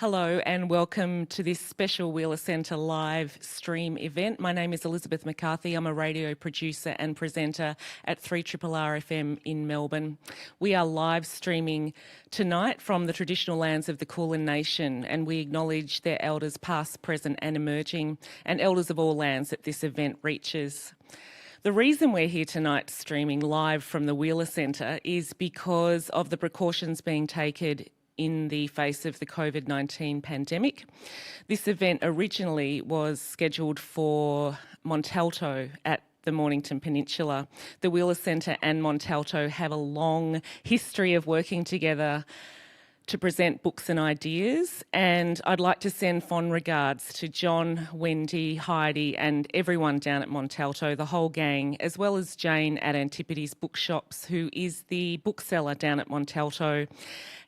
Hello and welcome to this special Wheeler Centre live stream event. My name is Elizabeth McCarthy. I'm a radio producer and presenter at 3RRR FM in Melbourne. We are live streaming tonight from the traditional lands of the Kulin Nation, and we acknowledge their elders past, present and emerging, and elders of all lands that this event reaches. The reason we're here tonight streaming live from the Wheeler Centre is because of the precautions being taken in the face of the COVID-19 pandemic. This event originally was scheduled for Montalto at the Mornington Peninsula. The Wheeler Centre and Montalto have a long history of working together to present books and ideas, and I'd like to send fond regards to John, Wendy, Heidi and everyone down at Montalto, the whole gang, as well as Jane at Antipodes Bookshops, who is the bookseller down at Montalto,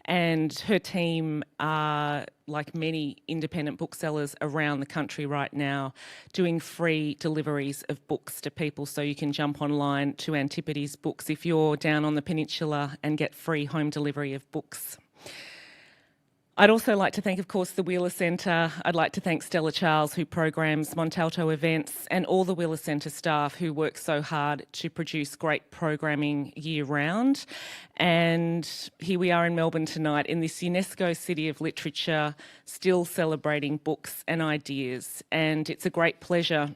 and her team are, like many independent booksellers around the country right now, doing free deliveries of books to people, so you can jump online to Antipodes Books if you're down on the peninsula and get free home delivery of books. I'd also like to thank, of course, the Wheeler Centre. I'd like to thank Stella Charles, who programs Montalto events, and all the Wheeler Centre staff who work so hard to produce great programming year round. And here we are in Melbourne tonight in this UNESCO City of Literature, still celebrating books and ideas. And it's a great pleasure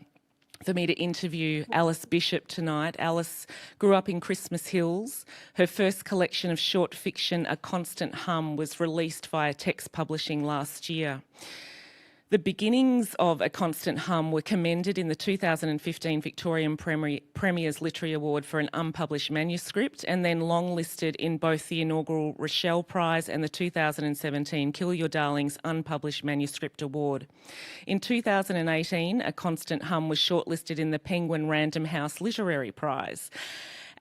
for me to interview Alice Bishop tonight. Alice grew up in Christmas Hills. Her first collection of short fiction, A Constant Hum, was released via Text Publishing last year. The beginnings of A Constant Hum were commended in the 2015 Victorian Premier's Literary Award for an unpublished manuscript, and then longlisted in both the inaugural Rochelle Prize and the 2017 Kill Your Darlings Unpublished Manuscript Award. In 2018, A Constant Hum was shortlisted in the Penguin Random House Literary Prize.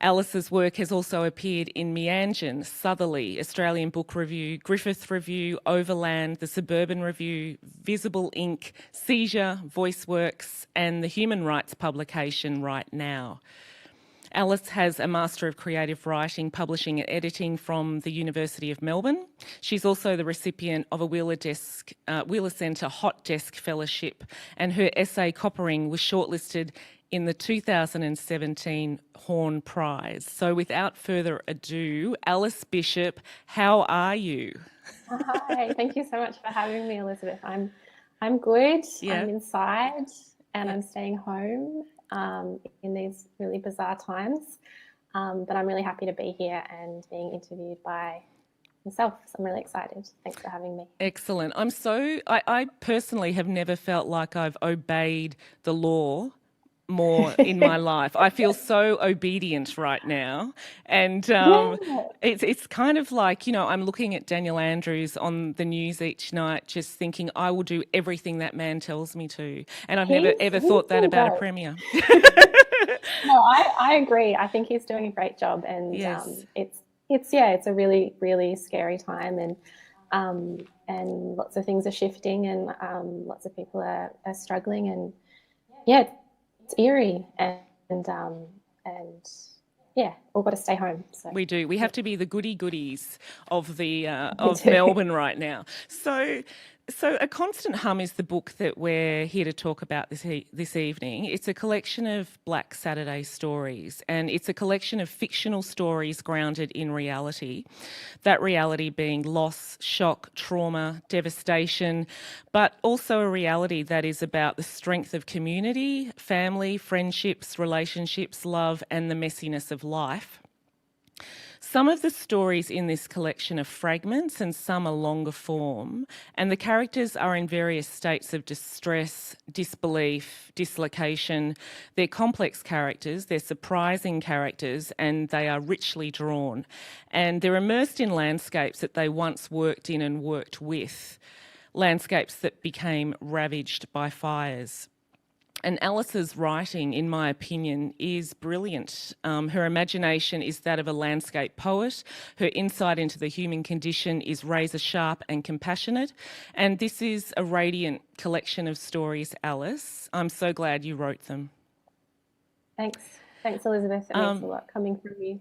Alice's work has also appeared in Meanjin, Southerly, Australian Book Review, Griffith Review, Overland, The Suburban Review, Visible Ink, Seizure, VoiceWorks, and the human rights publication Right Now. Alice has a Master of Creative Writing, Publishing and Editing from the University of Melbourne. She's also the recipient of a Wheeler Centre Hot Desk Fellowship, and her essay Coppering was shortlisted in the 2017 Horn Prize. So without further ado, Alice Bishop, how are you? Hi, thank you so much for having me, Elizabeth. I'm good. Yeah. I'm inside and I'm staying home in these really bizarre times. But I'm really happy to be here and being interviewed by yourself. So I'm really excited. Thanks for having me. Excellent. I personally have never felt like I've obeyed the law more in my life. I feel so obedient right now, and it's kind of like, you know, I'm looking at Daniel Andrews on the news each night just thinking I will do everything that man tells me to, and I've never ever thought that about a premier. No, I agree. I think he's doing a great job, and yes. It's a really, really scary time, and lots of things are shifting, and lots of people are struggling, and yeah, it's eerie, and yeah, all got to stay home. So. We do. We have to be the goodies of the of Melbourne right now. So A Constant Hum is the book that we're here to talk about this evening. It's a collection of Black Saturday stories, and it's a collection of fictional stories grounded in reality. That reality being loss, shock, trauma, devastation, but also a reality that is about the strength of community, family, friendships, relationships, love, and the messiness of life. Some of the stories in this collection are fragments and some are longer form, and the characters are in various states of distress, disbelief, dislocation. They're complex characters, they're surprising characters, and they are richly drawn. And they're immersed in landscapes that they once worked in and worked with, landscapes that became ravaged by fires. And Alice's writing, in my opinion, is brilliant. Her imagination is that of a landscape poet. Her insight into the human condition is razor sharp and compassionate. And this is a radiant collection of stories, Alice. I'm so glad you wrote them. Thanks. Thanks, Elizabeth. It means a lot coming from you.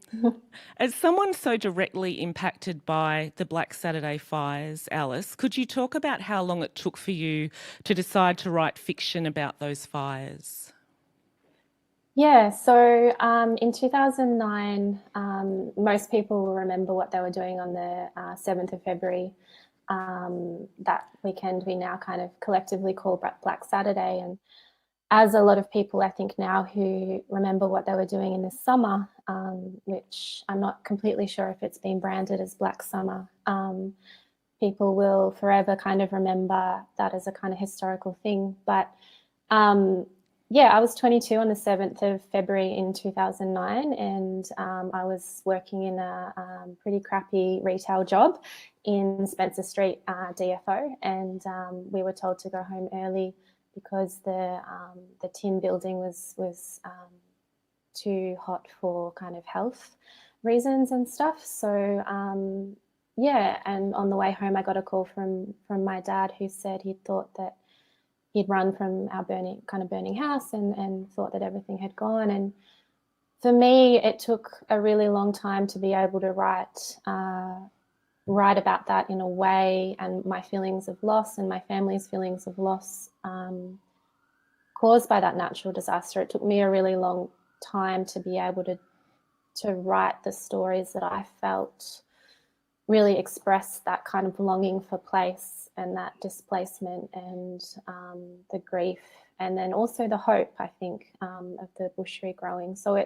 As someone so directly impacted by the Black Saturday fires, Alice, could you talk about how long it took for you to decide to write fiction about those fires? Yeah, so in 2009, most people will remember what they were doing on the 7th of February. That weekend we now kind of collectively call Black Saturday. And as a lot of people, I think now who remember what they were doing in the summer, which I'm not completely sure if it's been branded as Black Summer, people will forever kind of remember that as a kind of historical thing. But yeah, I was 22 on the 7th of February in 2009, and I was working in a pretty crappy retail job in Spencer Street DFO, and we were told to go home early because the tin building was too hot for kind of health reasons and stuff. So yeah, and on the way home, I got a call from my dad who said he thought that he'd run from our burning house and thought that everything had gone. And for me, it took a really long time to be able to write about that in a way, and my feelings of loss and my family's feelings of loss caused by that natural disaster. It took me a really long time to be able to write the stories that I felt really express that kind of longing for place and that displacement and the grief, and then also the hope, I think, of the bush regrowing. So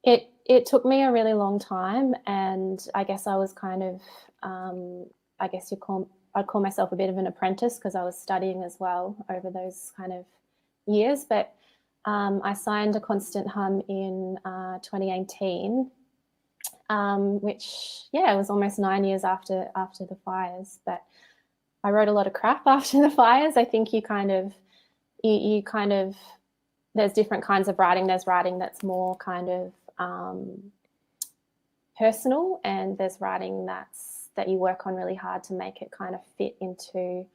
it took me a really long time, and I guess I was kind of, I guess I'd call myself a bit of an apprentice because I was studying as well over those kind of years. But I signed a constant hum in 2018. Which, yeah, it was almost 9 years after the fires. But I wrote a lot of crap after the fires. I think you kind of, there's different kinds of writing. There's writing that's more kind of personal, and there's writing that you work on really hard to make it kind of fit into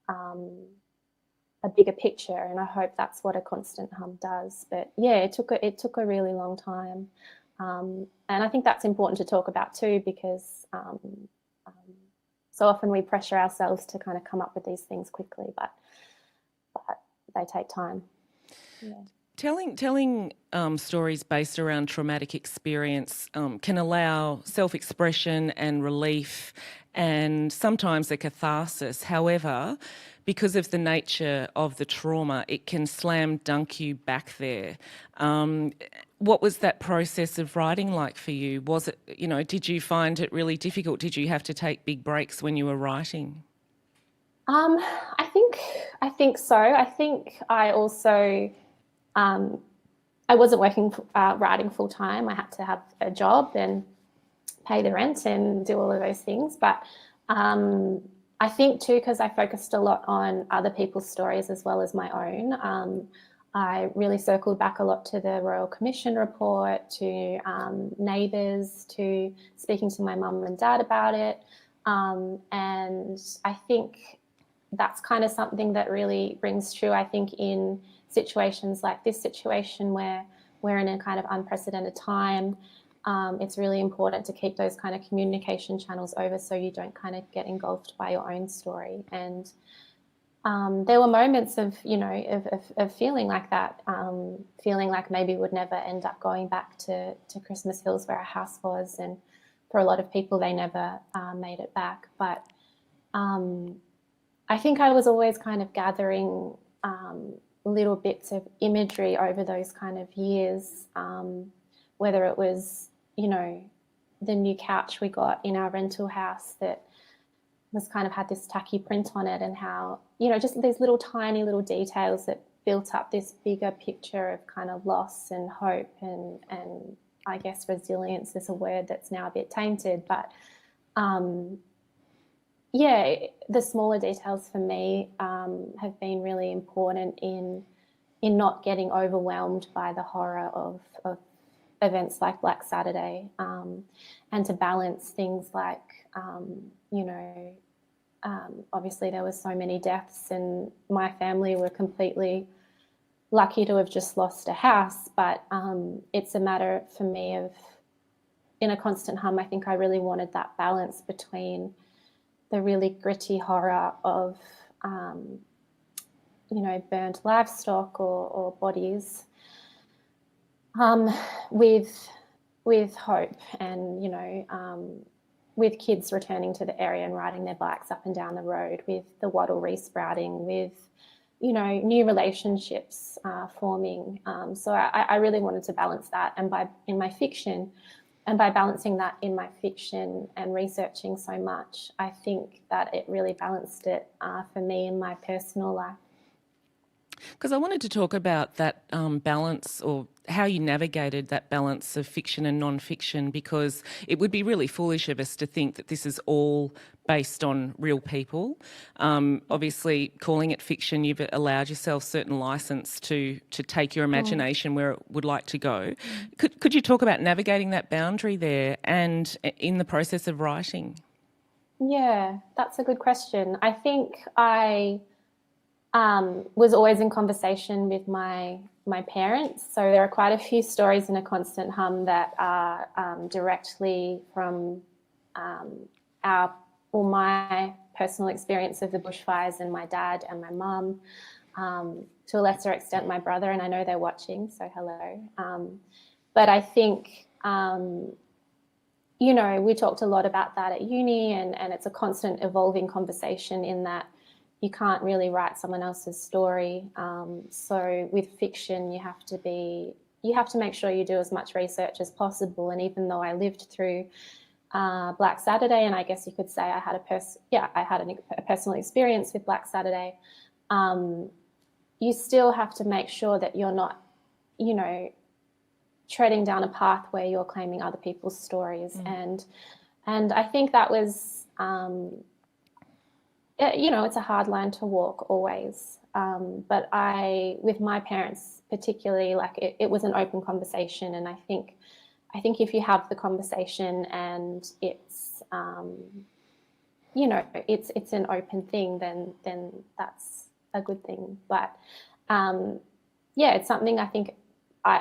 a bigger picture. And I hope that's what a constant hum does. But yeah, it took a really long time. And I think that's important to talk about too, because so often we pressure ourselves to kind of come up with these things quickly, but they take time. Yeah. Telling stories based around traumatic experience can allow self-expression and relief and sometimes a catharsis. However, because of the nature of the trauma, it can slam dunk you back there. What was that process of writing like for you? Was it, did you find it really difficult? Did you have to take big breaks when you were writing? I think so. I think I also, I wasn't writing full time. I had to have a job and pay the rent and do all of those things. But I think too, because I focused a lot on other people's stories as well as my own, I really circled back a lot to the Royal Commission report, to neighbours, to speaking to my mum and dad about it. And I think that's kind of something that really rings true, I think, in situations like this situation where we're in a kind of unprecedented time. It's really important to keep those kind of communication channels over so you don't kind of get engulfed by your own story. And there were moments of, of feeling like that, feeling like maybe would never end up going back to Christmas Hills where our house was. And for a lot of people, they never made it back. But I think I was always kind of gathering little bits of imagery over those kind of years, whether it was, the new couch we got in our rental house that was kind of had this tacky print on it, and how, just these little tiny little details that built up this bigger picture of kind of loss and hope and I guess resilience is a word that's now a bit tainted, but yeah, the smaller details for me have been really important in not getting overwhelmed by the horror of events like Black Saturday, and to balance things like, obviously there were so many deaths, and my family were completely lucky to have just lost a house, but it's a matter for me of, in A Constant Hum, I think I really wanted that balance between the really gritty horror of, burnt livestock or bodies, with hope and, with kids returning to the area and riding their bikes up and down the road, with the wattle resprouting, with, new relationships forming. So I really wanted to balance that. And by balancing that in my fiction and researching so much, I think that it really balanced it for me in my personal life. Because I wanted to talk about that balance, or how you navigated that balance of fiction and non-fiction, because it would be really foolish of us to think that this is all based on real people. Obviously, calling it fiction, you've allowed yourself certain license to take your imagination where it would like to go. Could you talk about navigating that boundary there and in the process of writing? Yeah, that's a good question. I think I was always in conversation with my parents. So there are quite a few stories in A Constant Hum that are directly from my personal experience of the bushfires, and my dad and my mum, to a lesser extent my brother, and I know they're watching, so hello. But I think, we talked a lot about that at uni, and it's a constant evolving conversation in that you can't really write someone else's story. So with fiction, you have to make sure you do as much research as possible. And even though I lived through Black Saturday, and I guess you could say I had a personal experience with Black Saturday, you still have to make sure that you're not, treading down a path where you're claiming other people's stories. And I think that was, it's a hard line to walk always. But with my parents particularly, like it was an open conversation. And I think if you have the conversation and it's, it's an open thing, then that's a good thing. But it's something I think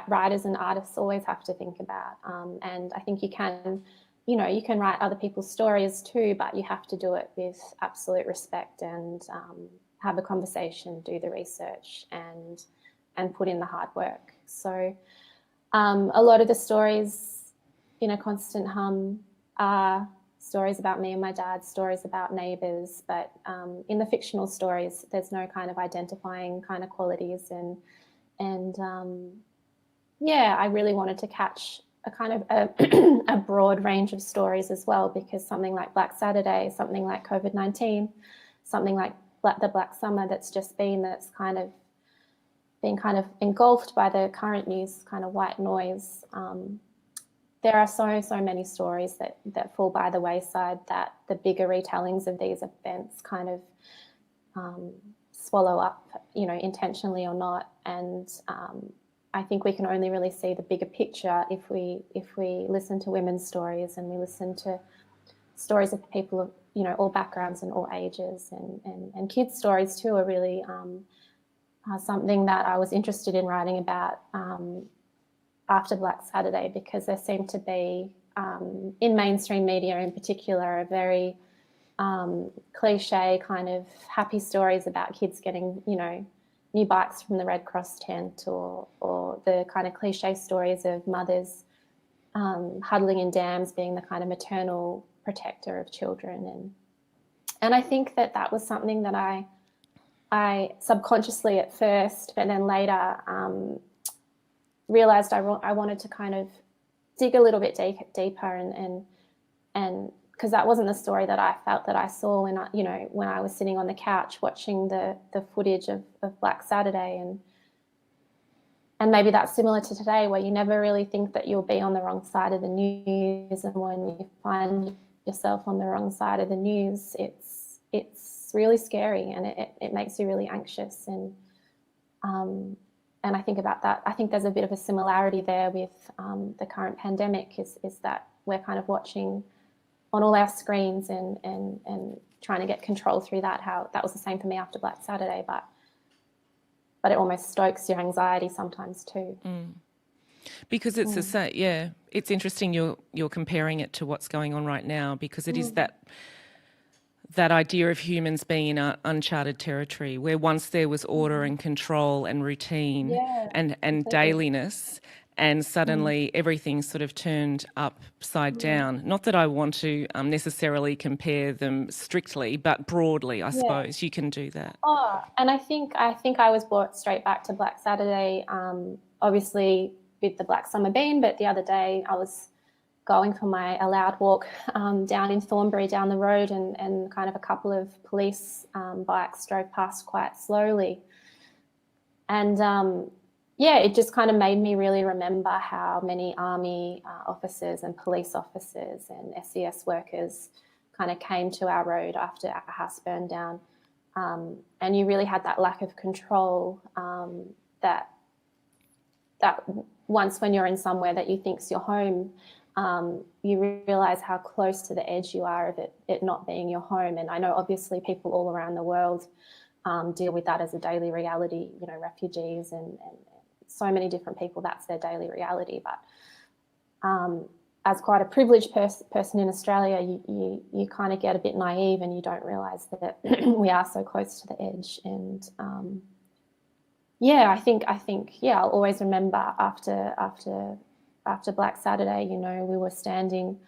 writers and artists always have to think about. And I think you can write other people's stories too, but you have to do it with absolute respect and have a conversation, do the research, and put in the hard work. So a lot of the stories in A Constant Hum are stories about me and my dad, stories about neighbours, but in the fictional stories, there's no kind of identifying kind of qualities. And I really wanted to catch a kind of a broad range of stories as well, because something like Black Saturday, something like COVID-19, something like the Black Summer that's just been, that's kind of been kind of engulfed by the current news, kind of white noise. There are so many stories that fall by the wayside, that the bigger retellings of these events kind of swallow up, intentionally or not. And I think we can only really see the bigger picture if we listen to women's stories, and we listen to stories of people of all backgrounds and all ages, and kids' stories too are really something that I was interested in writing about after Black Saturday, because there seemed to be in mainstream media in particular a very cliche kind of happy stories about kids getting new bikes from the Red Cross tent, or the kind of cliche stories of mothers huddling in dams, being the kind of maternal protector of children. And I think that was something that I subconsciously at first, but then later realized I wanted to kind of dig a little bit deeper, and because that wasn't the story that I felt that I saw when I was sitting on the couch watching the footage of Black Saturday, and maybe that's similar to today, where you never really think that you'll be on the wrong side of the news, and when you find yourself on the wrong side of the news, it's really scary, and it makes you really anxious. And I think about that. I think there's a bit of a similarity there with the current pandemic, is that we're kind of watching on all our screens and trying to get control through that. How that was the same for me after Black Saturday, but but it almost stokes your anxiety sometimes too. Because it's the same, yeah. It's interesting you're comparing it to what's going on right now, because it is that idea of humans being in uncharted territory, where once there was order and control and routine and Completely. dailiness, and suddenly everything's sort of turned upside down. Not that I want to necessarily compare them strictly, but broadly, I suppose you can do that. Oh, and I think I was brought straight back to Black Saturday, obviously with the Black Summer Bean, but the other day I was going for my allowed walk down in Thornbury down the road, and kind of a couple of police bikes drove past quite slowly. And it just kind of made me really remember how many army officers and police officers and SES workers kind of came to our road after our house burned down. And you really had that lack of control that once when you're in somewhere that you think's your home, you realize how close to the edge you are of it not being your home. And I know obviously people all around the world deal with that as a daily reality, you know, refugees and so many different people, that's their daily reality. But as quite a privileged person in Australia, you kind of get a bit naive and you don't realise that we are so close to the edge. And I think I'll always remember after Black Saturday, you know, we were standing,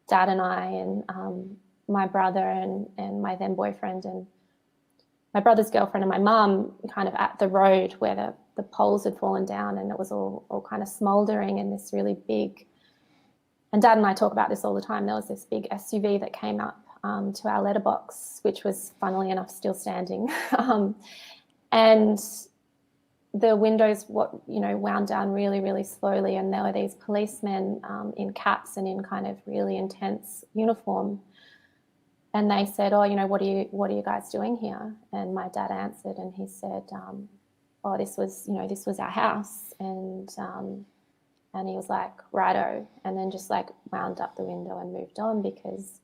Dad and I and my brother and my then boyfriend and my brother's girlfriend and my mum kind of at the road where the poles had fallen down, and it was all kind of smouldering in this really big, and Dad and I talk about this all the time, there was this big SUV that came up to our letterbox, which was funnily enough still standing. And the windows, wound down really, really slowly, and there were these policemen in caps and in kind of really intense uniform. And they said, "Oh, you know, what are you guys doing here?" And my dad answered, and he said, "Oh, this was our house." And he was like, "Righto," and then just like wound up the window and moved on, because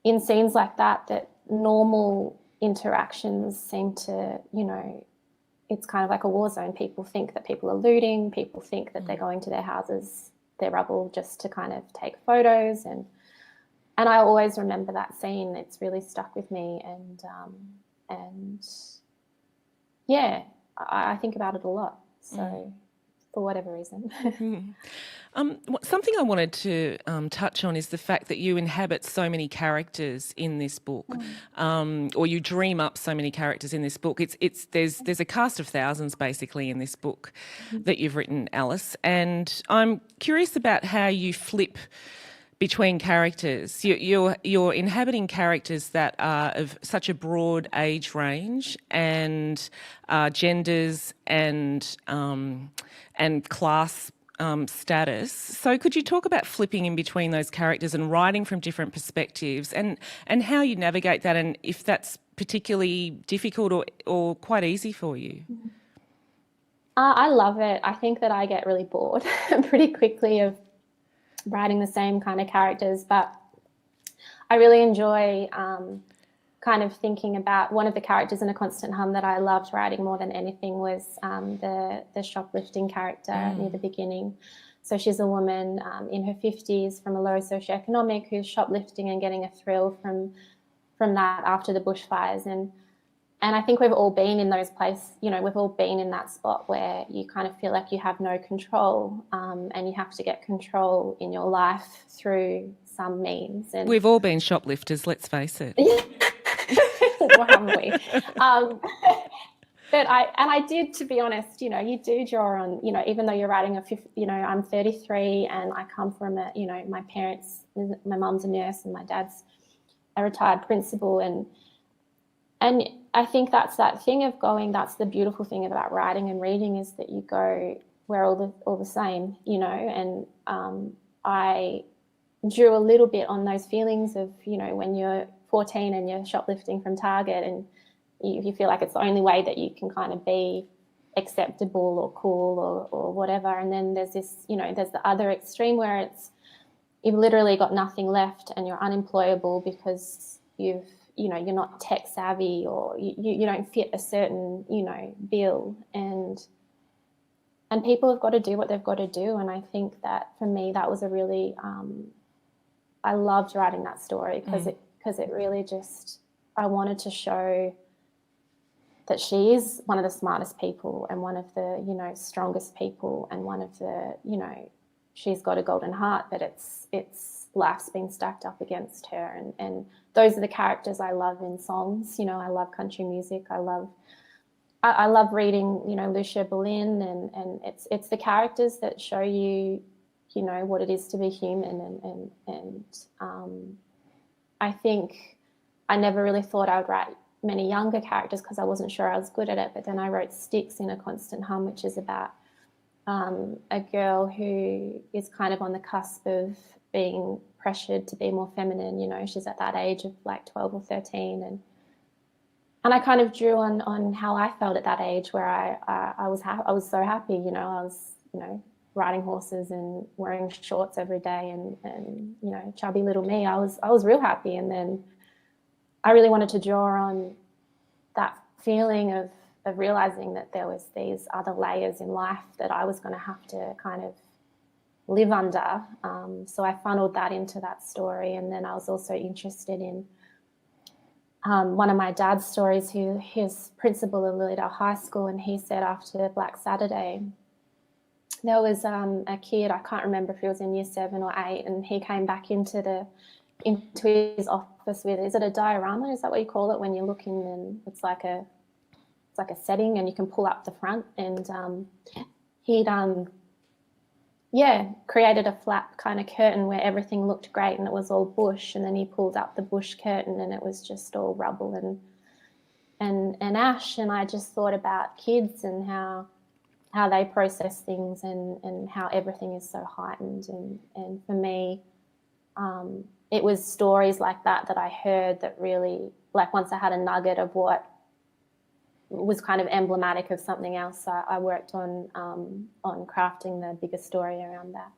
in scenes like that normal interactions seem to, you know, it's kind of like a war zone. People think that people are looting. People think that they're going to their houses, their rubble, just to kind of take photos. And I always remember that scene. It's really stuck with me. And I think about it a lot. So for whatever reason. Something I wanted to touch on is the fact that you inhabit so many characters in this book, or you dream up so many characters in this book. There's a cast of thousands basically in this book that you've written, Alice, and I'm curious about how you flip between characters. You're inhabiting characters that are of such a broad age range and genders and class status. So could you talk about flipping in between those characters and writing from different perspectives, and how you navigate that, and if that's particularly difficult or quite easy for you? I love it. I think that I get really bored pretty quickly of writing the same kind of characters, but I really enjoy kind of thinking about one of the characters in A Constant Hum that I loved writing more than anything was the shoplifting character near the beginning. So she's a woman in her 50s from a low socioeconomic who's shoplifting and getting a thrill from that after the bushfires. And I think we've all been in those places, you know, we've all been in that spot where you kind of feel like you have no control, and you have to get control in your life through some means. And we've all been shoplifters, let's face it. Well, haven't we? But I did, to be honest, you know, you do draw on, you know, even though you're writing I'm 33 and I come from my parents, my mum's a nurse and my dad's a retired principal, and I think that's that thing of going, that's the beautiful thing about writing and reading, is that you go, we're all the same, you know. And I drew a little bit on those feelings of, you know, when you're 14 and you're shoplifting from Target and you feel like it's the only way that you can kind of be acceptable or cool or whatever. And then there's this, you know, there's the other extreme where you've literally got nothing left and you're unemployable because you've you're not tech savvy, or you don't fit a certain, bill, and people have got to do what they've got to do. And I think that for me, that was a really, I loved writing that story because it really just, I wanted to show that she is one of the smartest people and one of the, strongest people, and one of the, she's got a golden heart, but it's life's been stacked up against her. And those are the characters I love in songs. I love country music. I love reading, Lucia Berlin, and it's the characters that show you, what it is to be human. And I think I never really thought I would write many younger characters because I wasn't sure I was good at it. But then I wrote Sticks in a Constant Hum, which is about a girl who is kind of on the cusp of being pressured to be more feminine. She's at that age of like 12 or 13, and I kind of drew on how I felt at that age, where I was so happy. I was riding horses and wearing shorts every day, and chubby little me. I was real happy. And then I really wanted to draw on that feeling of realizing that there was these other layers in life that I was going to have to kind of live under. So I funneled that into that story. And then I was also interested in one of my dad's stories, his principal of Lilydale High School, and he said after Black Saturday, there was a kid, I can't remember if he was in year 7 or 8, and he came back into his office with, is it a diorama? Is that what you call it when you're looking, and it's like a setting and you can pull up the front? And he'd created a flat kind of curtain where everything looked great and it was all bush, and then he pulled up the bush curtain and it was just all rubble and ash. And I just thought about kids and how they process things, and how everything is so heightened. And for me, it was stories like that I heard that really, like, once I had a nugget of what was kind of emblematic of something else, I worked on crafting the bigger story around that.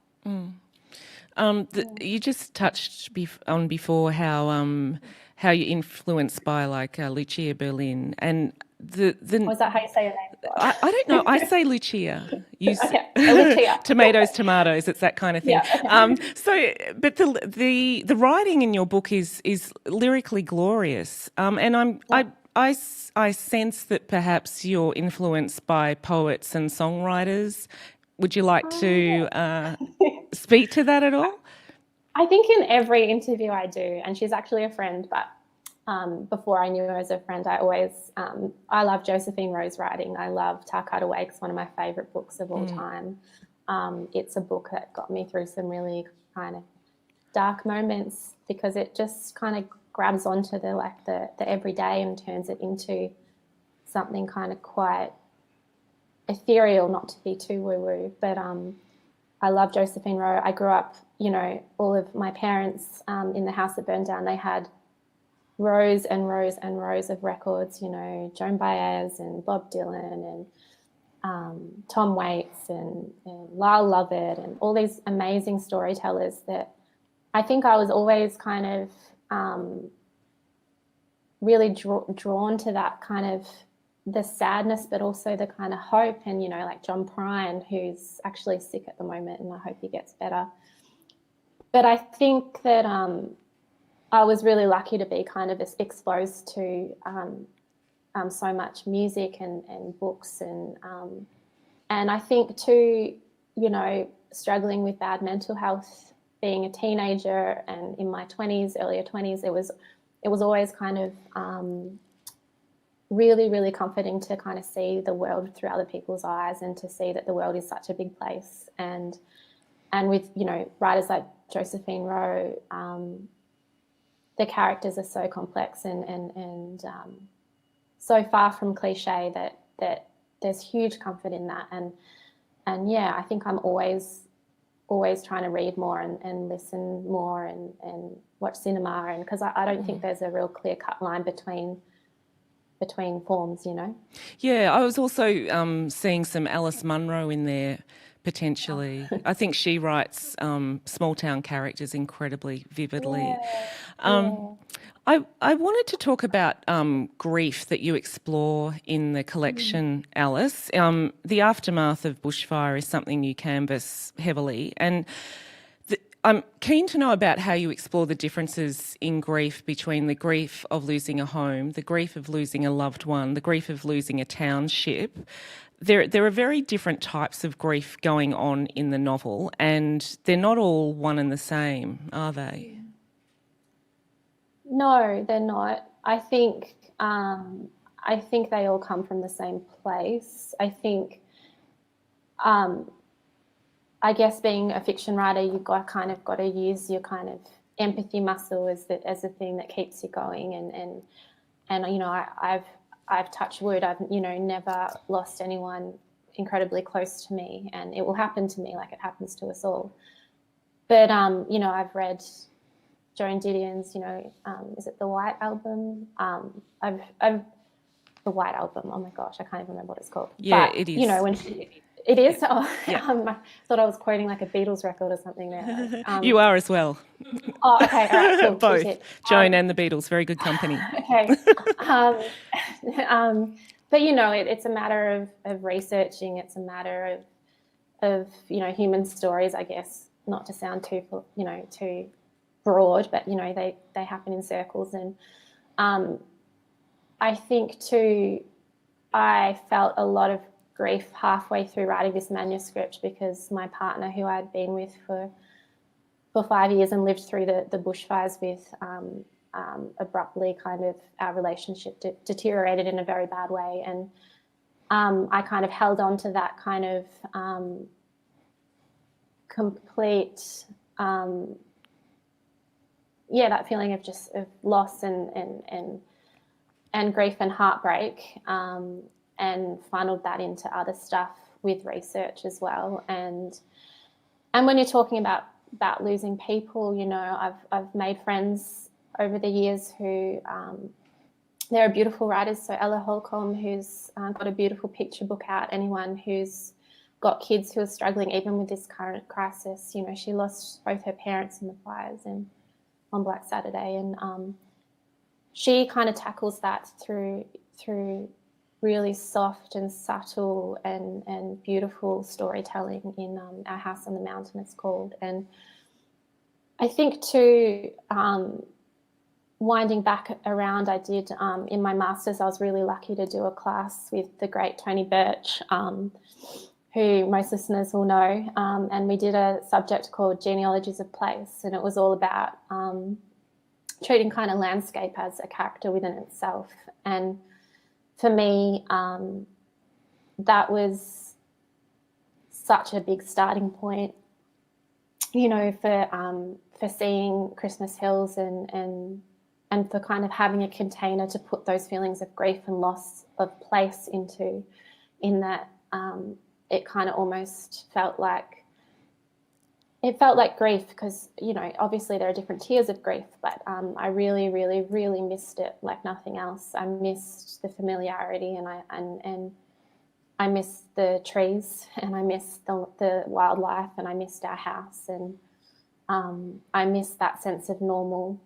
You just touched on before how you're influenced by like Lucia Berlin, and was that how you say your name? I don't know. I say Lucia. Okay. Lucia. tomatoes. It's that kind of thing. Yeah, okay. But the writing in your book is lyrically glorious, and I sense that perhaps you're influenced by poets and songwriters. Would you like to speak to that at all? I think in every interview I do, and she's actually a friend, but before I knew her as a friend, I love Josephine Rose writing. I love Tarkat Awake's one of my favourite books of all time. It's a book that got me through some really kind of dark moments, because it just kind of grabs onto the everyday and turns it into something kind of quite ethereal, not to be too woo-woo. But I love Josephine Rose. I grew up, all of my parents in the house that burned down, they had rows and rows and rows of records, Joan Baez and Bob Dylan and Tom Waits and Lyle Lovett and all these amazing storytellers that I think I was always kind of really drawn to that kind of the sadness, but also the kind of hope. And, like John Prine, who's actually sick at the moment, and I hope he gets better. But I think that I was really lucky to be kind of exposed to so much music and books. And I think too, struggling with bad mental health, being a teenager and in my 20s, earlier 20s, it was always kind of really, really comforting to kind of see the world through other people's eyes, and to see that the world is such a big place. And with, writers like Josephine Rose, the characters are so complex and so far from cliche that there's huge comfort in that. And yeah, I think I'm always trying to read more and listen more and watch cinema, and because I don't think there's a real clear-cut line between forms, Yeah, I was also seeing some Alice Munro in there potentially. I think she writes small town characters incredibly vividly. Yeah. I wanted to talk about grief that you explore in the collection, Alice. The aftermath of bushfire is something you canvass heavily, and I'm keen to know about how you explore the differences in grief between the grief of losing a home, the grief of losing a loved one, the grief of losing a township. There are very different types of grief going on in the novel, and they're not all one and the same, are they? No, they're not. I think they all come from the same place. I think, I guess being a fiction writer, you've got to use your kind of empathy muscle as the thing that keeps you going. And you know, I've touched wood. I've never lost anyone incredibly close to me, and it will happen to me like it happens to us all. But you know, I've read Joan Didion's, is it the White Album? I've the White Album. Oh my gosh, I can't even remember what it's called. Yeah, but, it is. You know, when it is. Yeah. Oh, Yeah. I thought I was quoting like a Beatles record or something there. You are as well. Oh, okay, all right, cool. Both Joan and the Beatles, very good company. Okay. But you know, it's a matter of researching. It's a matter of human stories, I guess. Not to sound too broad, but they happen in circles. And I think too, I felt a lot of grief halfway through writing this manuscript, because my partner, who I'd been with for 5 years and lived through the bushfires with, abruptly kind of our relationship deteriorated in a very bad way. And I kind of held on to that kind of complete that feeling of loss and grief and heartbreak, and funneled that into other stuff with research as well. And when you're talking about losing people, I've made friends over the years who there are beautiful writers. So Ella Holcomb, who's got a beautiful picture book out. Anyone who's got kids who are struggling even with this current crisis, she lost both her parents in the fires on Black Saturday, and she kind of tackles that through really soft and subtle and beautiful storytelling in Our House on the Mountain, it's called. And I think too, winding back around, I did in my master's, I was really lucky to do a class with the great Tony Birch, who most listeners will know, and we did a subject called Genealogies of Place, and it was all about treating kind of landscape as a character within itself. And for me, that was such a big starting point, for seeing Christmas Hills and for kind of having a container to put those feelings of grief and loss of place into, in that it kind of almost felt like grief, because obviously there are different tiers of grief, but I really, really, really missed it like nothing else. I missed the familiarity, and I missed the trees, and I missed the wildlife, and I missed our house, and I missed that sense of normal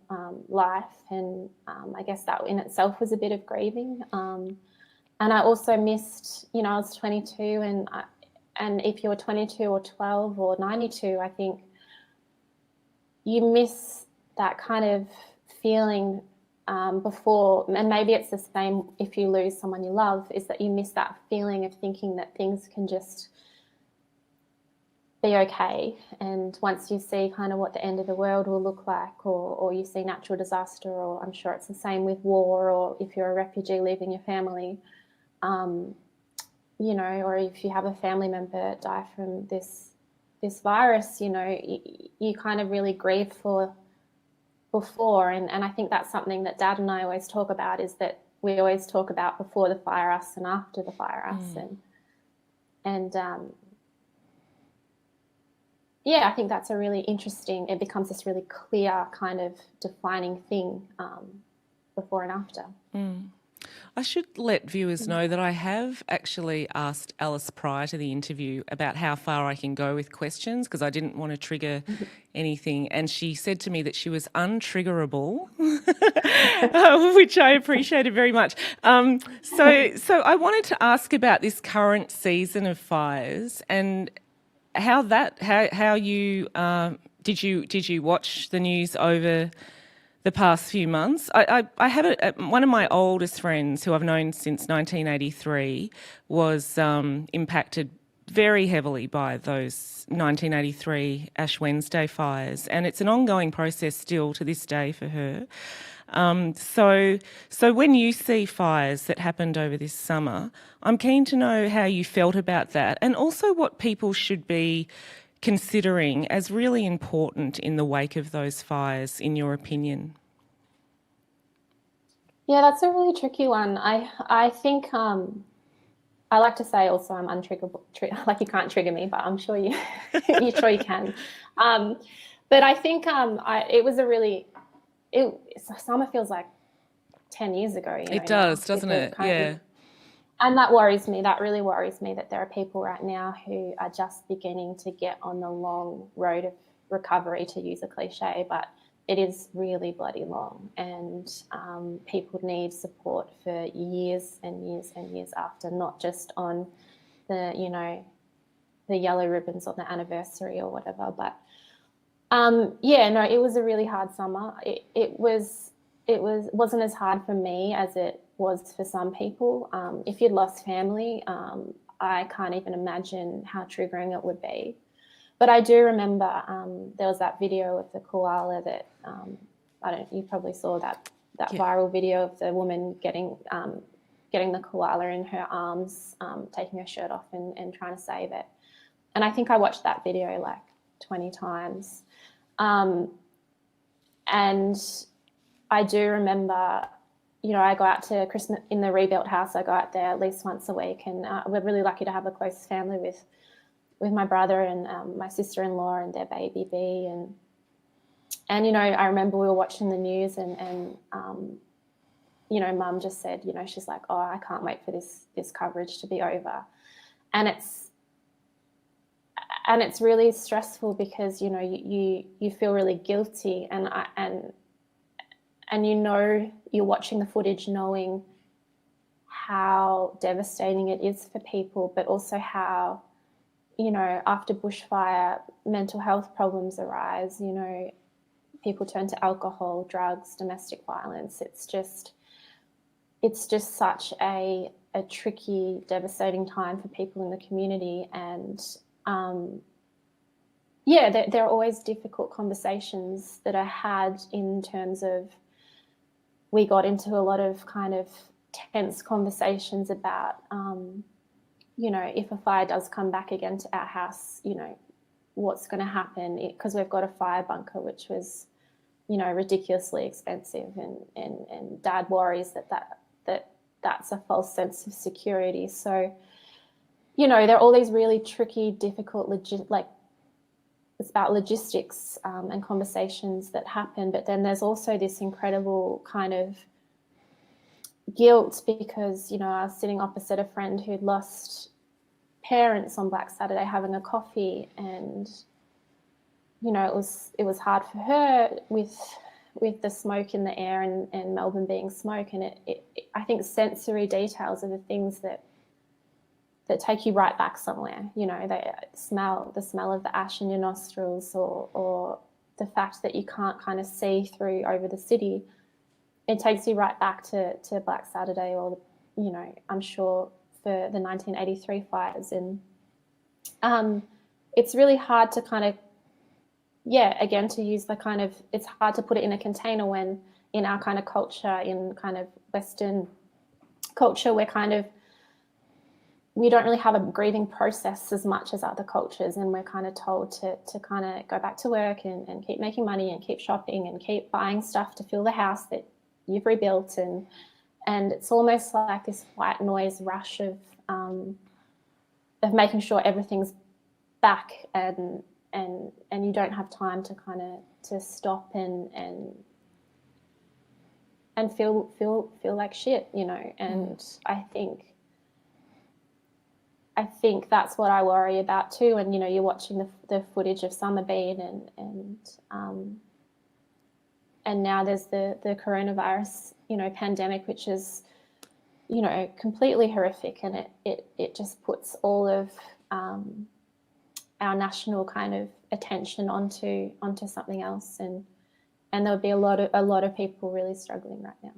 life, and I guess that in itself was a bit of grieving. And I also missed, I was 22, and if you're 22 or 12 or 92, I think you miss that kind of feeling before, and maybe it's the same if you lose someone you love, is that you miss that feeling of thinking that things can just be okay. And once you see kind of what the end of the world will look like, or you see natural disaster, or I'm sure it's the same with war, or if you're a refugee leaving your family, or if you have a family member die from this virus, you kind of really grieve for before. And I think that's something that Dad and I always talk about, is that we always talk about before the fire us and after the fire us. And I think that's a really interesting, it becomes this really clear kind of defining thing before and after. I should let viewers know that I have actually asked Alice prior to the interview about how far I can go with questions because I didn't want to trigger anything. And she said to me that she was untriggerable, which I appreciated very much. So I wanted to ask about this current season of fires and how you did you watch the news over the past few months? I have one of my oldest friends who I've known since 1983 was impacted very heavily by those 1983 Ash Wednesday fires, and it's an ongoing process still to this day for her. So when you see fires that happened over this summer, I'm keen to know how you felt about that and also what people should be considering as really important in the wake of those fires, in your opinion? Yeah, that's a really tricky one. I think I like to say also I'm untriggerable. Like you can't trigger me, but I'm sure you you sure you can. But I think it was a really summer feels like 10 years ago. It does, doesn't it? Yeah. And that worries me. That really worries me that there are people right now who are just beginning to get on the long road of recovery, to use a cliche, but it is really bloody long. And people need support for years and years and years after, not just on the, the yellow ribbons on the anniversary or whatever. But it was a really hard summer. It wasn't as hard for me as it was for some people. If you'd lost family, I can't even imagine how triggering it would be. But I do remember there was that video of the koala that you probably saw that viral video of the woman getting the koala in her arms, taking her shirt off and trying to save it. And I think I watched that video like 20 times. And I do remember, I go out to Christmas in the rebuilt house. I go out there at least once a week, and we're really lucky to have a close family with my brother and my sister-in-law and their baby B. And I remember we were watching the news and Mum just said, she's like, oh, I can't wait for this coverage to be over. And it's really stressful because, you feel really guilty and you're watching the footage knowing how devastating it is for people, but also how, after bushfire, mental health problems arise, people turn to alcohol, drugs, domestic violence. It's just such a tricky, devastating time for people in the community. And there are always difficult conversations that are had in terms of, we got into a lot of kind of tense conversations about, if a fire does come back again to our house, what's going to happen, because we've got a fire bunker, which was, ridiculously expensive, and Dad worries that's a false sense of security. So, there are all these really tricky, difficult, it's about logistics and conversations that happen. But then there's also this incredible kind of guilt because, I was sitting opposite a friend who'd lost parents on Black Saturday having a coffee, and, it was hard for her with the smoke in the air and Melbourne being smoke. And I think sensory details are the things that take you right back somewhere. The smell of the ash in your nostrils, or the fact that you can't kind of see through over the city. It takes you right back to Black Saturday, or, I'm sure for the 1983 fires. And it's really hard to kind of, again, to use the kind of, it's hard to put it in a container when in our kind of culture, in kind of Western culture, we don't really have a grieving process as much as other cultures, and we're kind of told to kind of go back to work and keep making money and keep shopping and keep buying stuff to fill the house that you've rebuilt, and it's almost like this white noise rush of making sure everything's back, and you don't have time to kind of to stop and feel like shit, you know. And I think that's what I worry about too. And you know, you're watching the footage of Summer Bean, and now there's the coronavirus, you know, pandemic, which is, you know, completely horrific, and it just puts all of our national kind of attention onto something else, and there would be a lot of people really struggling right now.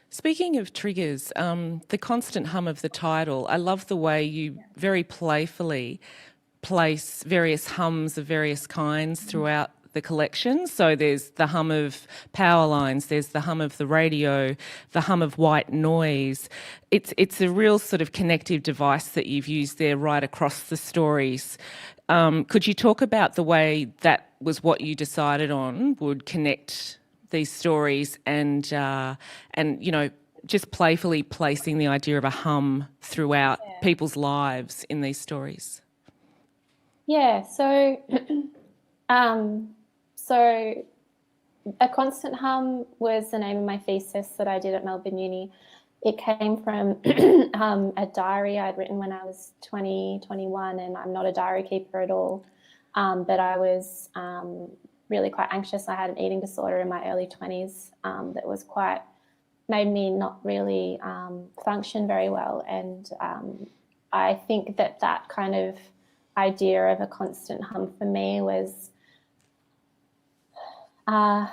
Speaking of triggers, the constant hum of the title, I love the way you very playfully place various hums of various kinds throughout the collection. So there's the hum of power lines, there's the hum of the radio, the hum of white noise. It's a real sort of connective device that you've used there right across the stories. Could you talk about the way that was what you decided on would connect these stories, and you know, just playfully placing the idea of a hum throughout people's lives in these stories? Yeah, so so A Constant Hum was the name of my thesis that I did at Melbourne Uni. It came from a diary I'd written when I was 21, and I'm not a diary keeper at all, but I was really quite anxious. I had an eating disorder in my early 20s that was made me not really function very well. And I think that kind of idea of a constant hum for me was a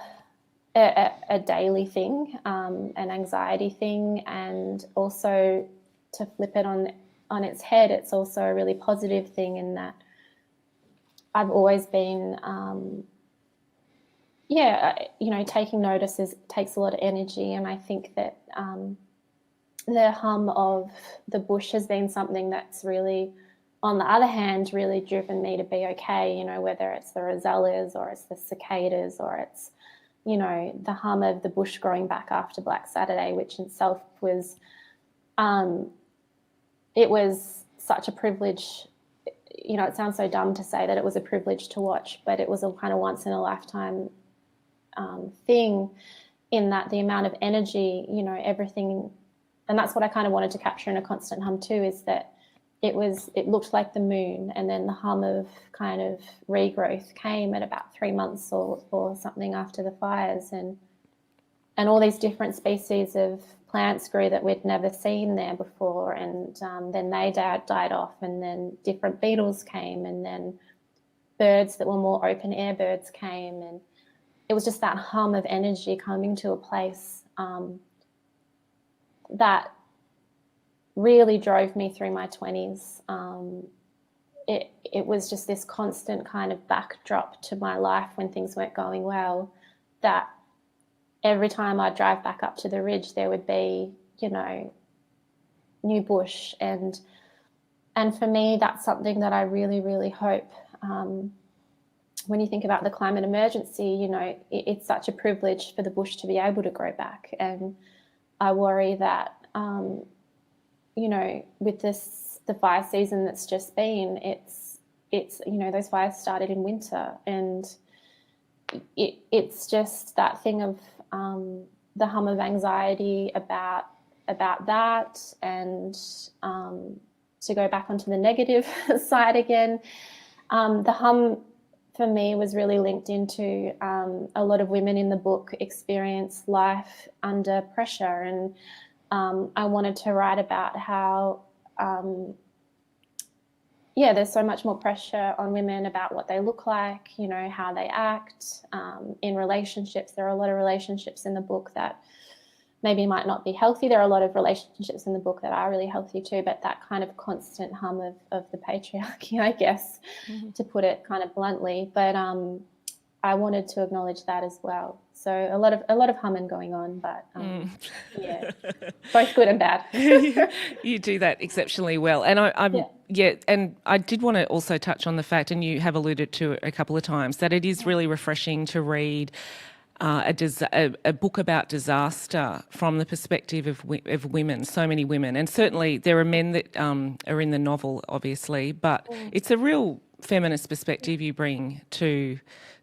daily thing, an anxiety thing, and also, to flip it on its head, it's also a really positive thing in that I've always been, you know, taking notice takes a lot of energy, and I think that the hum of the bush has been something that's really, on the other hand, really driven me to be okay, you know, whether it's the rosellas or it's the cicadas or it's, you know, the hum of the bush growing back after Black Saturday, which itself was, it was such a privilege. You know, it sounds so dumb to say that it was a privilege to watch, but it was a kind of once in a lifetime thing, in that the amount of energy, you know, everything, and that's what I kind of wanted to capture in A Constant Hum too, is that it looked like the moon, and then the hum of kind of regrowth came at about 3 months or something after the fires, and all these different species of plants grew that we'd never seen there before, and then they died off, and then different beetles came, and then birds that were more open air birds came, and it was just that hum of energy coming to a place that really drove me through my 20s. It was just this constant kind of backdrop to my life when things weren't going well, that every time I'd drive back up to the ridge, there would be, you know, new bush. And for me, that's something that I really, really hope, when you think about the climate emergency, you know, it's such a privilege for the bush to be able to grow back. And I worry that, you know, with the fire season that's just been, it's you know, those fires started in winter, and it's just that thing of the hum of anxiety about that, and to go back onto the negative side again, the hum for me was really linked into a lot of women in the book experience life under pressure, and I wanted to write about how, there's so much more pressure on women about what they look like, you know, how they act in relationships. There are a lot of relationships in the book that maybe might not be healthy. There are a lot of relationships in the book that are really healthy too, but that kind of constant hum of the patriarchy, I guess, to put it kind of bluntly. But I wanted to acknowledge that as well. So a lot of humming going on, but yeah, both good and bad. You do that exceptionally well, and and I did want to also touch on the fact, and you have alluded to it a couple of times, that it is really refreshing to read a book about disaster from the perspective of women, so many women. And certainly there are men that are in the novel, obviously, but it's a real feminist perspective you bring to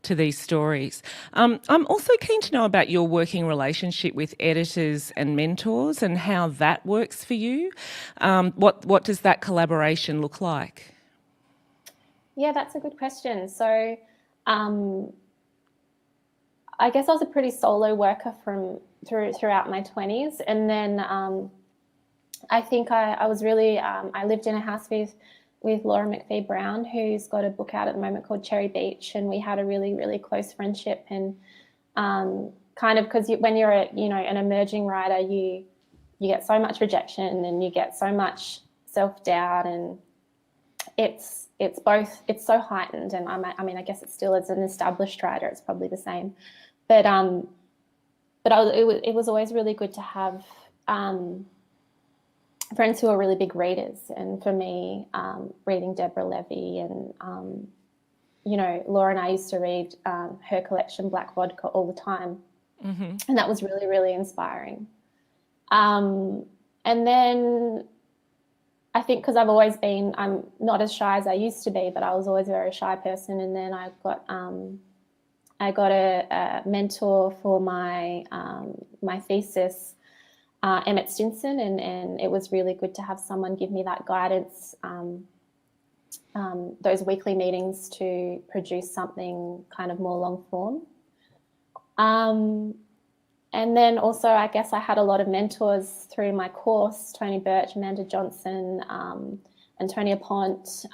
these stories. I'm also keen to know about your working relationship with editors and mentors and how that works for you. What does that collaboration look like? Yeah, that's a good question. So I guess I was a pretty solo worker throughout my 20s. And then I think I was really, I lived in a house with Laura McPhee Brown, who's got a book out at the moment called Cherry Beach. And we had a really, really close friendship. And kind of because when you're an emerging writer, you get so much rejection and you get so much self-doubt, and it's so heightened. And I mean, I guess it still, as an established writer, it's probably the same. But it was always really good to have friends who are really big readers. And for me, reading Deborah Levy and Laura and I used to read her collection Black Vodka all the time, and that was really, really inspiring. And then I think because I'm not as shy as I used to be, but I was always a very shy person. And then I got a mentor for my thesis, Emmett Stinson, and it was really good to have someone give me that guidance, those weekly meetings to produce something kind of more long form. And then also, I guess I had a lot of mentors through my course: Tony Birch, Amanda Johnson, Antonia Pont.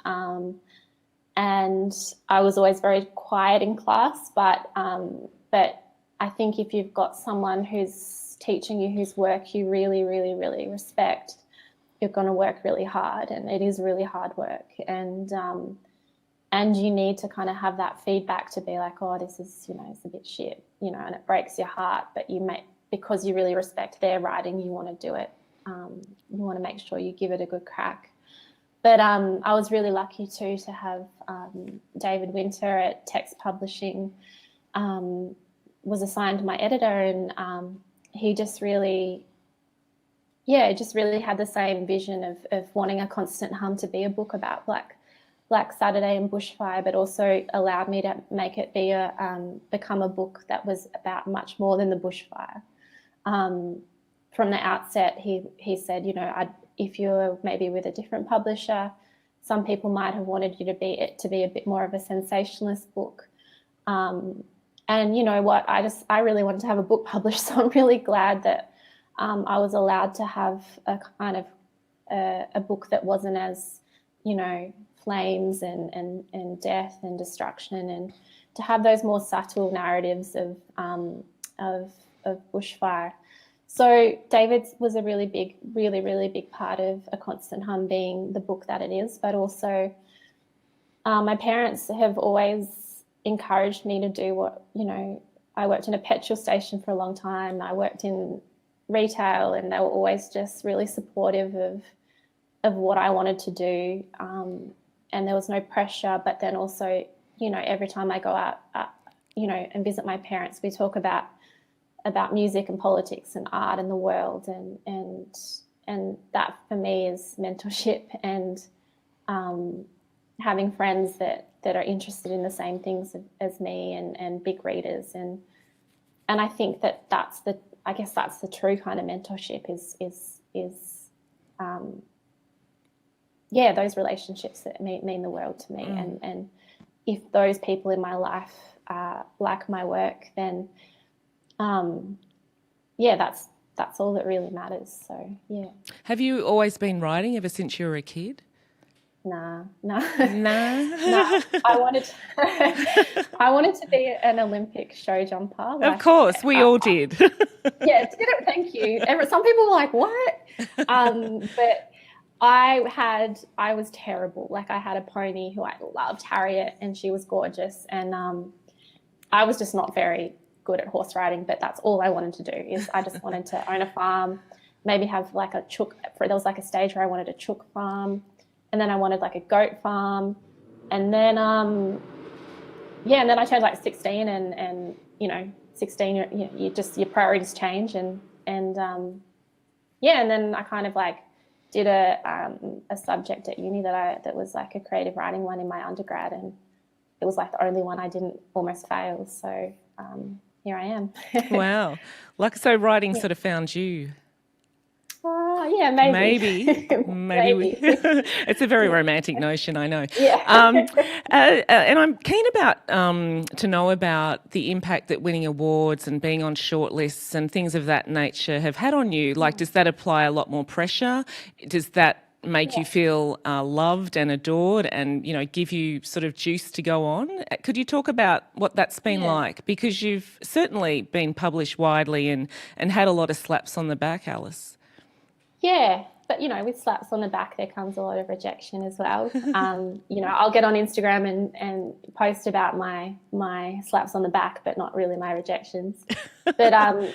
And I was always very quiet in class, but I think if you've got someone who's teaching you whose work you really, really, really respect, you're going to work really hard, and it is really hard work. And you need to kind of have that feedback to be like, oh, this is, it's a bit shit, and it breaks your heart, but because you really respect their writing, you want to do it. You want to make sure you give it a good crack. But I was really lucky too to have David Winter at Text Publishing was assigned my editor, and he just really had the same vision of wanting A Constant Hum to be a book about Black Saturday and bushfire, but also allowed me to make it become a book that was about much more than the bushfire. From the outset, he said, if you're maybe with a different publisher, some people might have wanted you to be a bit more of a sensationalist book. And you know what, I really wanted to have a book published, so I'm really glad that I was allowed to have a kind of a book that wasn't as, flames and death and destruction, and to have those more subtle narratives of bushfire. So David was a really big part of A Constant Hum being the book that it is, but also my parents have always encouraged me to do what, I worked in a petrol station for a long time. I worked in retail, and they were always just really supportive of what I wanted to do. And there was no pressure, but then also, every time I go out, and visit my parents, we talk about music and politics and art and the world, and that for me is mentorship, and having friends that are interested in the same things as me, and big readers, and I think that's the true kind of mentorship is those relationships that mean the world to me, and if those people in my life like my work, then that's all that really matters. So yeah. Have you always been writing ever since you were a kid? No. No. I wanted to be an Olympic show jumper. Of course, we all did. Yeah, did it? Thank you. Some people were like, "What?" But I was terrible. Like, I had a pony who I loved, Harriet, and she was gorgeous, and I was just not very good at horse riding, but that's all I wanted to do. Is I just wanted to own a farm, maybe have like a chook. There was like a stage where I wanted a chook farm, and then I wanted like a goat farm, and then and then I turned like 16, and 16, you just, your priorities change, and then I kind of like did a subject at uni that was like a creative writing one in my undergrad, and it was like the only one I didn't almost fail. So here I am. Wow. So writing sort of found you. Yeah, maybe. Maybe. It's a very romantic notion, I know. Yeah. And I'm keen about to know about the impact that winning awards and being on shortlists and things of that nature have had on you. Like, does that apply a lot more pressure? Does that make you feel loved and adored and, give you sort of juice to go on? Could you talk about what that's been like? Because you've certainly been published widely and had a lot of slaps on the back, Alice. Yeah, but with slaps on the back, there comes a lot of rejection as well. I'll get on Instagram and post about my slaps on the back, but not really my rejections. I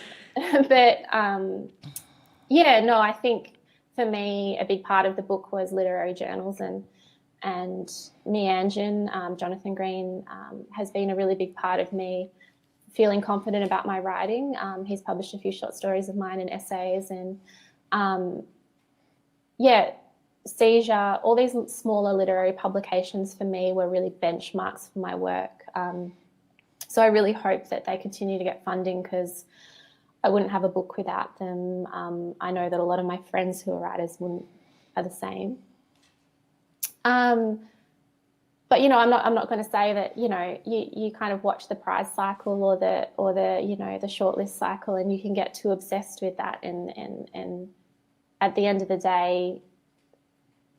think for me, a big part of the book was literary journals, and Meanjin, Jonathan Green, has been a really big part of me feeling confident about my writing. He's published a few short stories of mine and essays, and Seizure, all these smaller literary publications for me were really benchmarks for my work. So I really hope that they continue to get funding, because I wouldn't have a book without them. I know that a lot of my friends who are writers are the same. But I'm not going to say that you kind of watch the prize cycle or the the shortlist cycle, and you can get too obsessed with that, and at the end of the day,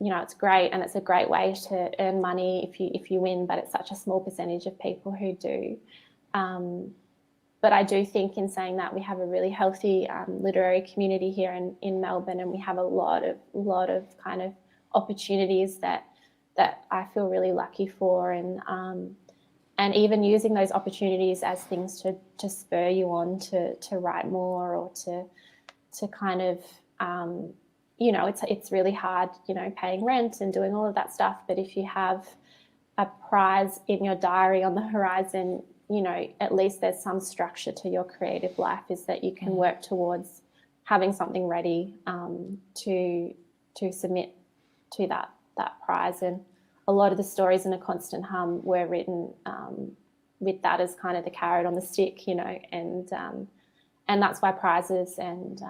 it's great, and it's a great way to earn money if you win, but it's such a small percentage of people who do. But I do think, in saying that, we have a really healthy literary community here in Melbourne, and we have a lot of kind of opportunities that I feel really lucky for, and even using those opportunities as things to spur you on to write more, or to kind of it's really hard, paying rent and doing all of that stuff. But if you have a prize in your diary on the horizon, at least there's some structure to your creative life, is that you can work towards having something ready to submit to that prize. And a lot of the stories in A Constant Hum were written with that as kind of the carrot on the stick, and that's why prizes and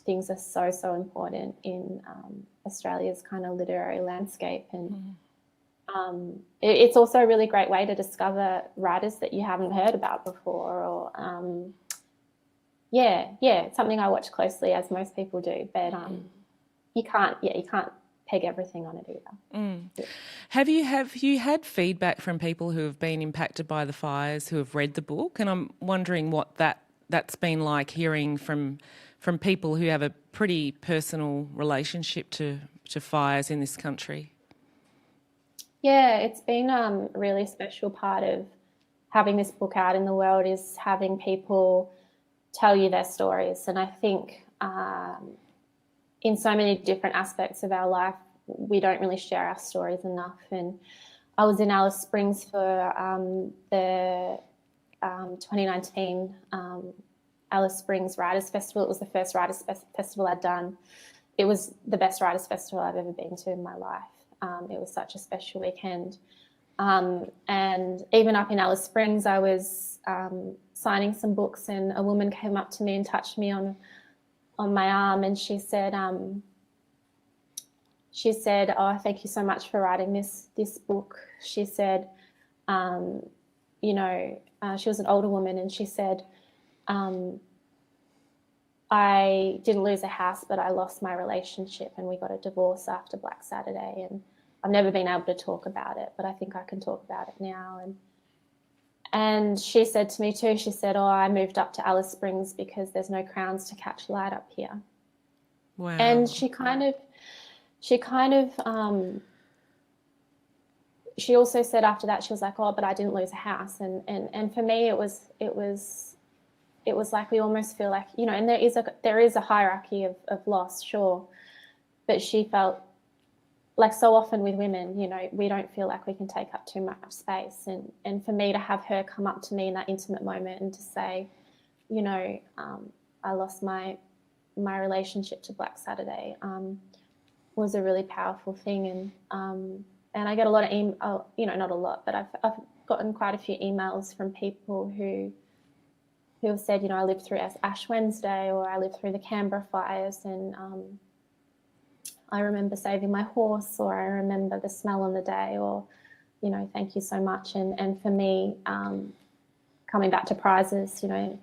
things are so important in Australia's kind of literary landscape. And it's also a really great way to discover writers that you haven't heard about before, or it's something I watch closely, as most people do, but you can't peg everything on it either. Yeah. Have you had feedback from people who have been impacted by the fires, who have read the book? And I'm wondering what that's been like, hearing from people who have a pretty personal relationship to fires in this country. Yeah, it's been a really special part of having this book out in the world, is having people tell you their stories. And I think in so many different aspects of our life, we don't really share our stories enough. And I was in Alice Springs for the 2019 Alice Springs Writers Festival. It was the first Writers Festival I'd done. It was the best Writers Festival I've ever been to in my life. It was such a special weekend. And even up in Alice Springs, I was signing some books, and a woman came up to me and touched me on my arm, and she said, "Oh, thank you so much for writing this book." She said, she was an older woman, and she said, "I didn't lose a house, but I lost my relationship, and we got a divorce after Black Saturday, and I've never been able to talk about it, but I think I can talk about it now." And she said to me too, she said, "Oh, I moved up to Alice Springs because there's no crowns to catch light up here." Wow. And she also said after that, she was like, "Oh, but I didn't lose a house." And for me, it was like, we almost feel like, and there is a hierarchy of loss, sure, but she felt like so often with women, you know, we don't feel like we can take up too much space. And for me to have her come up to me in that intimate moment and to say, you know, I lost my relationship to Black Saturday, was a really powerful thing. And I get a lot of you know, not a lot, but I've gotten quite a few emails from people who have said, you know, I lived through Ash Wednesday, or I lived through the Canberra fires, and I remember saving my horse, or I remember the smell on the day, or, you know, thank you so much. And for me, coming back to prizes, you know,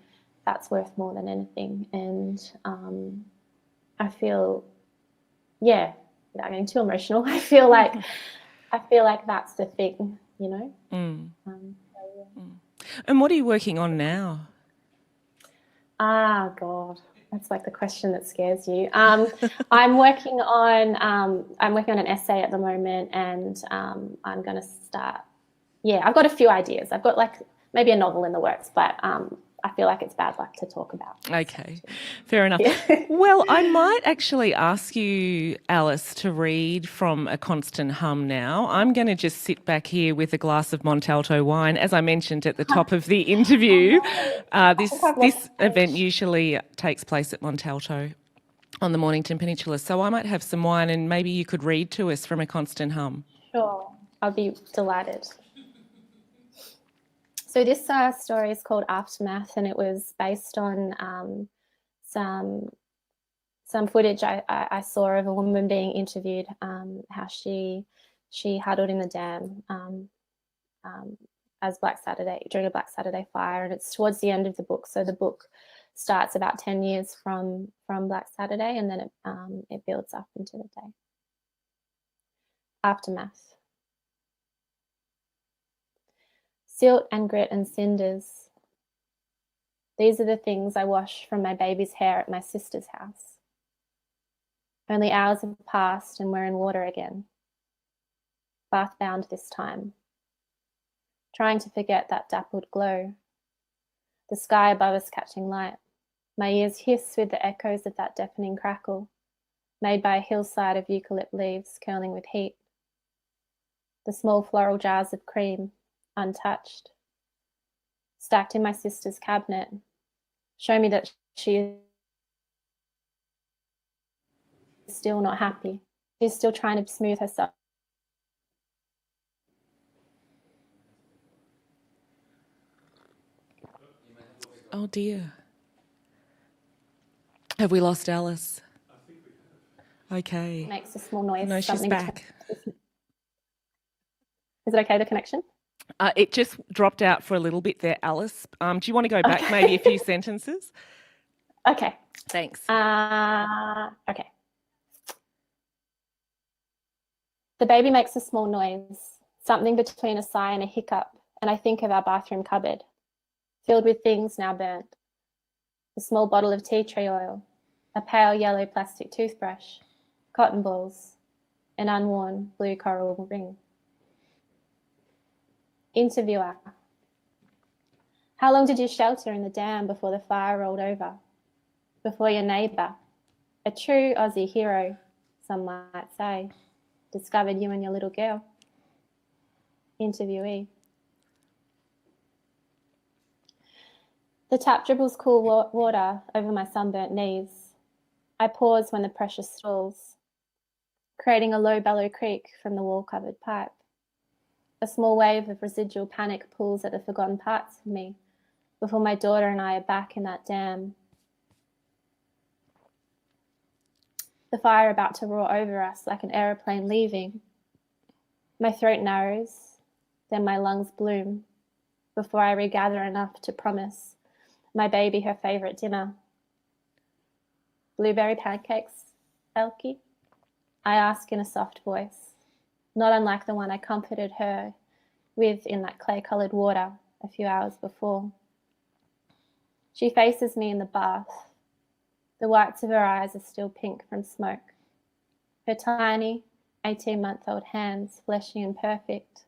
that's worth more than anything. And I feel, yeah, without getting too emotional, I feel like that's the thing, you know. So, yeah. And what are you working on now? God, that's like the question that scares you. I'm working on an essay at the moment, and I'm going to start. Yeah, I've got a few ideas. I've got like maybe a novel in the works, but I feel like it's bad luck to talk about. Okay, fair enough. Yeah. Well, I might actually ask you, Alice, to read from A Constant Hum now. I'm going to just sit back here with a glass of Montalto wine. As I mentioned at the top of the interview, this event usually takes place at Montalto on the Mornington Peninsula. So I might have some wine, and maybe you could read to us from A Constant Hum. Sure, I'll be delighted. So this story is called Aftermath, and it was based on some footage I saw of a woman being interviewed, how she huddled in the dam as Black Saturday, during a Black Saturday fire, and it's towards the end of the book. So the book starts about 10 years from Black Saturday, and then it builds up into the day. Aftermath. Silt and grit and cinders. These are the things I wash from my baby's hair at my sister's house. Only hours have passed and we're in water again. Bath-bound this time. Trying to forget that dappled glow. The sky above us catching light. My ears hiss with the echoes of that deafening crackle, made by a hillside of eucalypt leaves curling with heat. The small floral jars of cream, untouched. Stacked in my sister's cabinet, show me that she is still not happy. She's still trying to smooth herself. Oh dear. Have we lost Alice? I think we have. Okay. Makes a small noise. No, she's back. Is it okay, the connection? It just dropped out for a little bit there, Alice. Do you want to go back maybe a few sentences? Okay. Thanks. Okay. The baby makes a small noise, something between a sigh and a hiccup, and I think of our bathroom cupboard, filled with things now burnt. A small bottle of tea tree oil, a pale yellow plastic toothbrush, cotton balls, an unworn blue coral ring. Interviewer. How long did you shelter in the dam before the fire rolled over? Before your neighbour, a true Aussie hero, some might say, discovered you and your little girl? Interviewee. The tap dribbles cool water over my sunburnt knees. I pause when the pressure stalls, creating a low bellow creak from the wall-covered pipe. A small wave of residual panic pulls at the forgotten parts of me before my daughter and I are back in that dam. The fire about to roar over us like an aeroplane leaving. My throat narrows, then my lungs bloom before I regather enough to promise my baby her favourite dinner. Blueberry pancakes, Elkie? I ask in a soft voice, not unlike the one I comforted her with in that clay-coloured water a few hours before. She faces me in the bath. The whites of her eyes are still pink from smoke. Her tiny, 18-month-old hands, fleshy and perfect,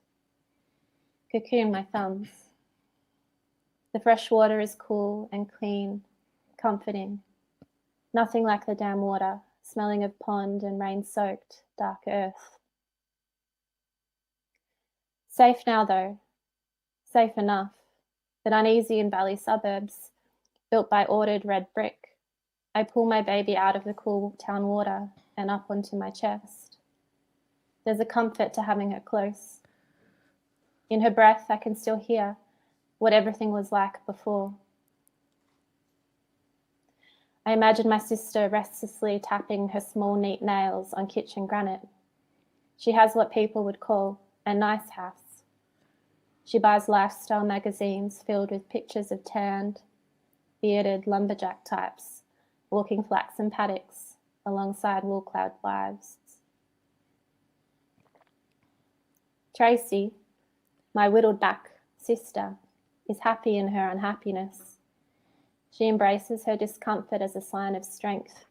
cocoon my thumbs. The fresh water is cool and clean, comforting. Nothing like the dam water, smelling of pond and rain-soaked, dark earth. Safe now though, safe enough, but uneasy in valley suburbs, built by ordered red brick. I pull my baby out of the cool town water and up onto my chest. There's a comfort to having her close. In her breath, I can still hear what everything was like before. I imagine my sister restlessly tapping her small, neat nails on kitchen granite. She has what people would call a nice house. She buys lifestyle magazines filled with pictures of tanned, bearded lumberjack types walking flaxen paddocks alongside wool-clad wives. Tracy, my whittled back sister, is happy in her unhappiness. She embraces her discomfort as a sign of strength,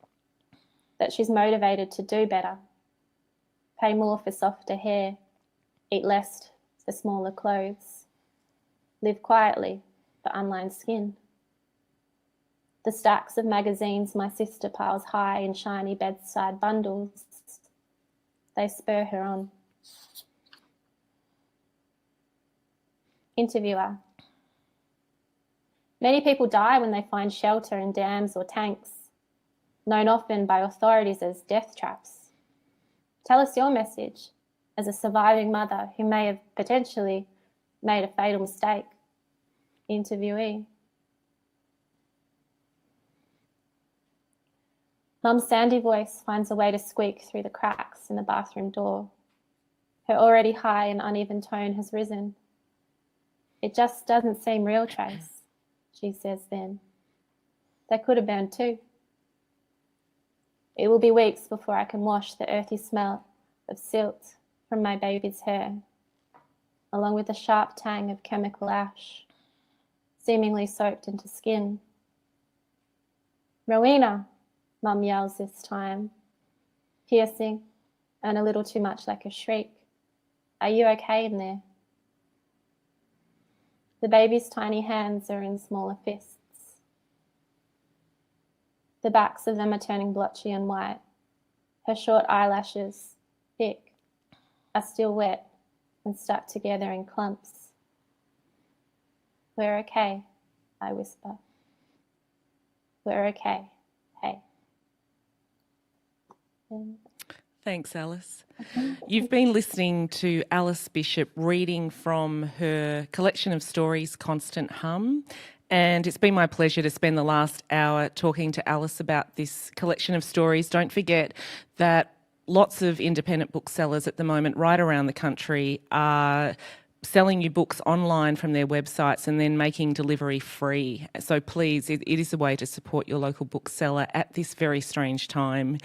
that she's motivated to do better, pay more for softer hair, eat less for smaller clothes, live quietly for unlined skin. The stacks of magazines my sister piles high in shiny bedside bundles, they spur her on. Interviewer. Many people die when they find shelter in dams or tanks, known often by authorities as death traps. Tell us your message as a surviving mother who may have potentially made a fatal mistake. Interviewee. Mum's sandy voice finds a way to squeak through the cracks in the bathroom door. Her already high and uneven tone has risen. It just doesn't seem real, Trace, she says then. They could have burned too. It will be weeks before I can wash the earthy smell of silt from my baby's hair, along with the sharp tang of chemical ash, seemingly soaked into skin. Rowena, Mum yells this time, piercing and a little too much like a shriek. Are you okay in there? The baby's tiny hands are in smaller fists. The backs of them are turning blotchy and white. Her short eyelashes, thick, are still wet and stuck together in clumps. We're okay, I whisper. We're okay, hey. Thanks, Alice. You've been listening to Alice Bishop reading from her collection of stories, Constant Hum, and it's been my pleasure to spend the last hour talking to Alice about this collection of stories. Don't forget that lots of independent booksellers at the moment right around the country are selling you books online from their websites and then making delivery free. So please, it is a way to support your local bookseller at this very strange time